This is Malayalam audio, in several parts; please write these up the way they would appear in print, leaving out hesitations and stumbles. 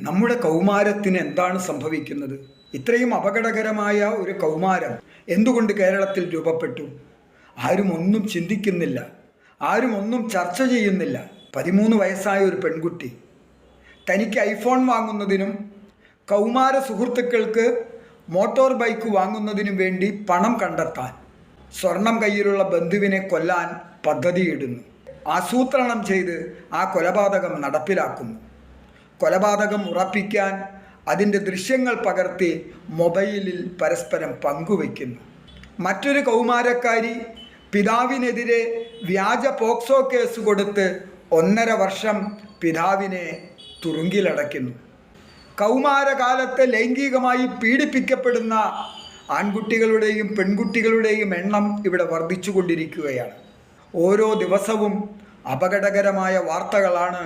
നമ്മുടെ കൗമാരത്തിന് എന്താണ് സംഭവിക്കുന്നത്? ഇത്രയും അപകടകരമായ ഒരു കൗമാരം എന്തുകൊണ്ട് കേരളത്തിൽ രൂപപ്പെട്ടു? ആരും ഒന്നും ചിന്തിക്കുന്നില്ല, ആരും ഒന്നും ചർച്ച ചെയ്യുന്നില്ല. 13 വയസ്സായ ഒരു പെൺകുട്ടി തനിക്ക് ഐഫോൺ വാങ്ങുന്നതിനും കൗമാര സുഹൃത്തുക്കൾക്ക് മോട്ടോർ ബൈക്ക് വാങ്ങുന്നതിനും വേണ്ടി പണം കണ്ടെത്താൻ സ്വർണം കയ്യിലുള്ള ബന്ധുവിനെ കൊല്ലാൻ പദ്ധതിയിടുന്നു. ആസൂത്രണം ചെയ്ത് ആ കൊലപാതകം നടപ്പിലാക്കുന്നു. കൊലപാതകം ഉറപ്പിക്കാൻ അതിൻ്റെ ദൃശ്യങ്ങൾ പകർത്തി മൊബൈലിൽ പരസ്പരം പങ്കുവയ്ക്കുന്നു. മറ്റൊരു കൗമാരക്കാരി പിതാവിനെതിരെ വ്യാജ പോക്സോ കേസ് കൊടുത്ത് 1.5 വർഷം പിതാവിനെ തുറുങ്കിലടയ്ക്കുന്നു. കൗമാരകാലത്ത് ലൈംഗികമായി പീഡിപ്പിക്കപ്പെടുന്ന ആൺകുട്ടികളുടെയും പെൺകുട്ടികളുടെയും എണ്ണം ഇവിടെ വർദ്ധിച്ചുകൊണ്ടിരിക്കുകയാണ്. ഓരോ ദിവസവും അപകടകരമായ വാർത്തകളാണ്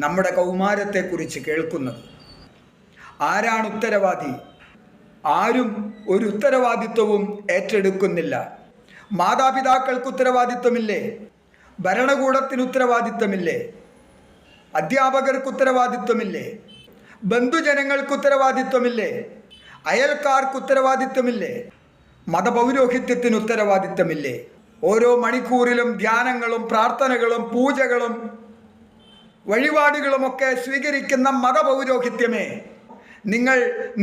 നമ്മുടെ കൗമാരത്തെക്കുറിച്ച് കേൾക്കുന്നത്. ആരാണ് ഉത്തരവാദി? ആരും ഒരു ഉത്തരവാദിത്വവും ഏറ്റെടുക്കുന്നില്ല. മാതാപിതാക്കൾക്ക് ഉത്തരവാദിത്വമില്ലേ? ഭരണകൂടത്തിന് ഉത്തരവാദിത്വമില്ലേ? അധ്യാപകർക്ക് ഉത്തരവാദിത്വമില്ലേ? ബന്ധുജനങ്ങൾക്ക് ഉത്തരവാദിത്വമില്ലേ? അയൽക്കാർക്ക് ഉത്തരവാദിത്വമില്ലേ? മതപൗരോഹിത്യത്തിന് ഉത്തരവാദിത്വമില്ലേ? ഓരോ മണിക്കൂറിലും ധ്യാനങ്ങളും പ്രാർത്ഥനകളും പൂജകളും വഴിപാടുകളുമൊക്കെ സ്വീകരിക്കുന്ന മതപൗരോഹിത്യമേ, നിങ്ങൾ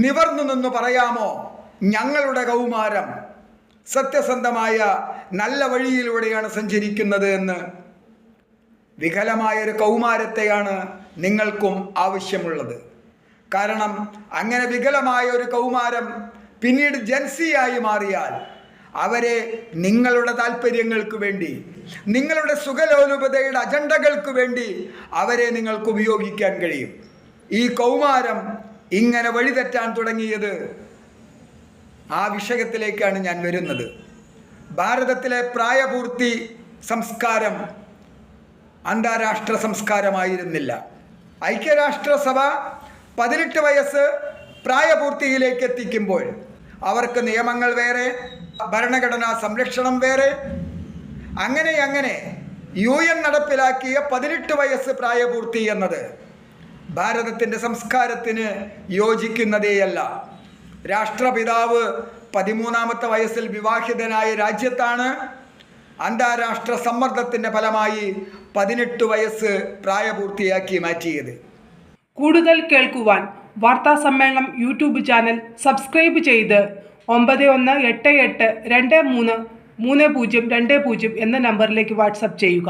നിവർന്നു നിന്ന് പറയാമോ ഞങ്ങളുടെ കൗമാരം സത്യസന്ധമായ നല്ല വഴിയിലൂടെയാണ് സഞ്ചരിക്കുന്നത് എന്ന്? വികലമായൊരു കൗമാരത്തെയാണ് നിങ്ങൾക്കും ആവശ്യമുള്ളത്. കാരണം അങ്ങനെ വികലമായ ഒരു കൗമാരം പിന്നീട് ജൻസിയായി മാറിയാൽ അവരെ നിങ്ങളുടെ താല്പര്യങ്ങൾക്ക് വേണ്ടി, നിങ്ങളുടെ സുഖലോലുപതയുടെ അജണ്ടകൾക്ക് വേണ്ടി അവരെ നിങ്ങൾക്ക് ഉപയോഗിക്കാൻ കഴിയും. ഈ കൗമാരം ഇങ്ങനെ വഴിതെറ്റാൻ തുടങ്ങിയത് ആ വിഷയത്തിലേക്കാണ് ഞാൻ വരുന്നത്. ഭാരതത്തിലെ പ്രായപൂർത്തി സംസ്കാരം അന്താരാഷ്ട്ര സംസ്കാരമായിരുന്നില്ല. ഐക്യരാഷ്ട്രസഭ 18 വയസ്സ് പ്രായപൂർത്തിയിലേക്ക് എത്തിക്കുമ്പോൾ അവർക്ക് നിയമങ്ങൾ വേറെ, ഭരണഘടനാ സംരക്ഷണം വേറെ. അങ്ങനെ UN നടപ്പിലാക്കിയ 18 വയസ്സ് പ്രായപൂർത്തി എന്നത് ഭാരതത്തിൻ്റെ സംസ്കാരത്തിന് യോജിക്കുന്നതേയല്ല. രാഷ്ട്രപിതാവ് 13ാമത്തെ വയസ്സിൽ വിവാഹിതനായ രാജ്യത്താണ് അന്താരാഷ്ട്ര സമ്മർദ്ദത്തിൻ്റെ ഫലമായി 18 വയസ്സ് പ്രായപൂർത്തിയാക്കി മാറ്റിയത്. കൂടുതൽ കേൾക്കുവാൻ വാർത്താ സമ്മേളനം യൂട്യൂബ് ചാനൽ സബ്സ്ക്രൈബ് ചെയ്ത് 9188233020 എന്ന നമ്പറിലേക്ക് വാട്സപ്പ് ചെയ്യുക.